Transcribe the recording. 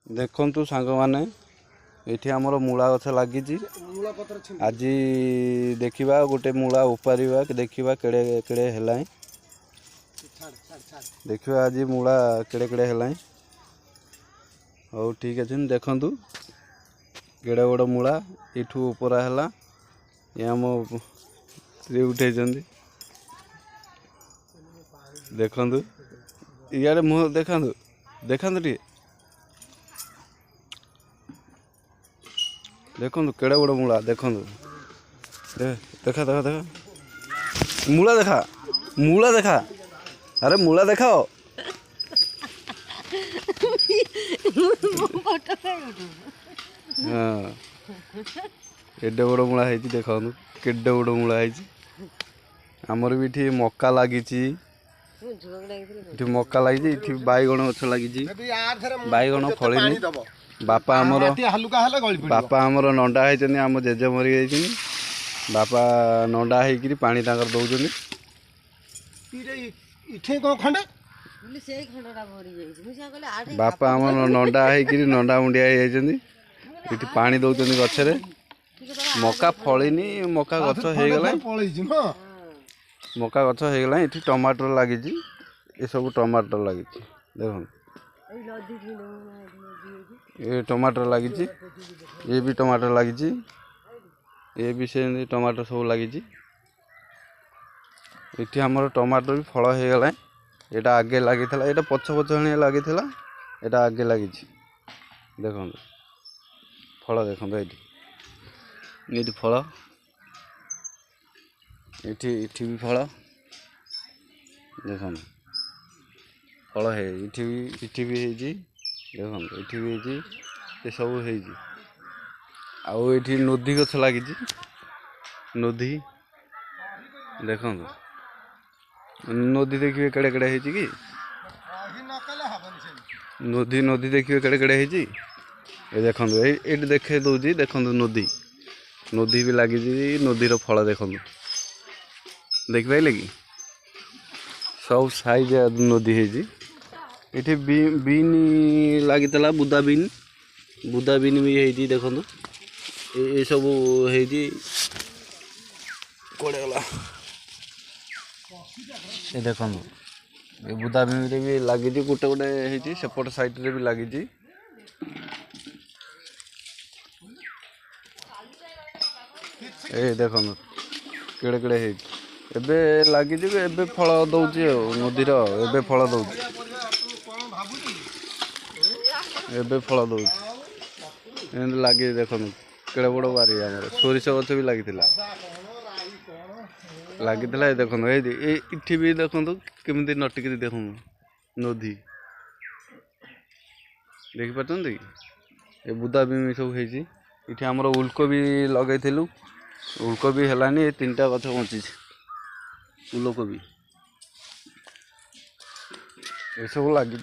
देखंतु सांग माने एठी हमर मूला गछ लागी आज देखिबा गोटे मूला उपारिबा देखिबा केड़े केड़े हेलाय देखिबा आज मूला केड़े केड़े हेलाय। हो ठीक अछि देखंतु केड़े बड़ मूला इठू उपरा हैला ये हम स्त्री उठे देखंतु इयाडे मुह देखंतु देखंतु टी देखंतु केड़े बड़ मूला देखंतु देखा देखा देखा मूला देखा अरे मूला देखाओ हाँ एडे बड़ मूला है देखा केडे बड़ मूला है आमर भी इठी मक्का लगी मक्का लगी बैगण गछ लगी बैगण फली बापा आमर नंडा है आम जेजे मरी जाइए बापा नंडा है पानी तांकर दौरान बापा आम नंडा है नंडा मुंडिया ये पानी दौरान गचरे मका फलिनी मका गछ हो गला मका गछ हो गला ये टमाटर लगी ये सब टमाटर लगी देख ये टमाटर लगी ये भी टमाटर लगी ये भी से टमाटर सब लगी ये आमर टमाटर भी फल हो गला यहाँ आगे लगी था पछ पछ लगी था आगे लगी देख फल देख ये फल ये भी फल देख फल है इठी भी है देख ये भी है ये सब है आउ ये नोधी गछ लगी नोधी देख नोधी देखिए केड़े केड़े है कि नोधी नोधी देखिए केड़े केड़े है ये देख ये देखे दूसरी देखो नोधी नोधी भी लगी नोधीर फल देख देख पाइले कि सब साइज नोधी है ये बीन लगी बुदा बीन भी है देखो ये सब है कड़े गला ये देख ये बुदा बीन भी लगी गोटे गोटे सेपट साइड रे भी लगी ए देख केड़े केड़े है एबे लगी एबे फल दौची नदीर एबे फल दौची एबे फल दौची लगे देख केड़े बड़ बारी आम सोरिष गछ भी लगी देख ये भी देखु केमी नटिक देख नदी देख पार्टी ये बुदा भी सब है आमर उल्कोबी लगे उल्कोबी है तीनटा गछ बची फूलकोबी ये सब लगी।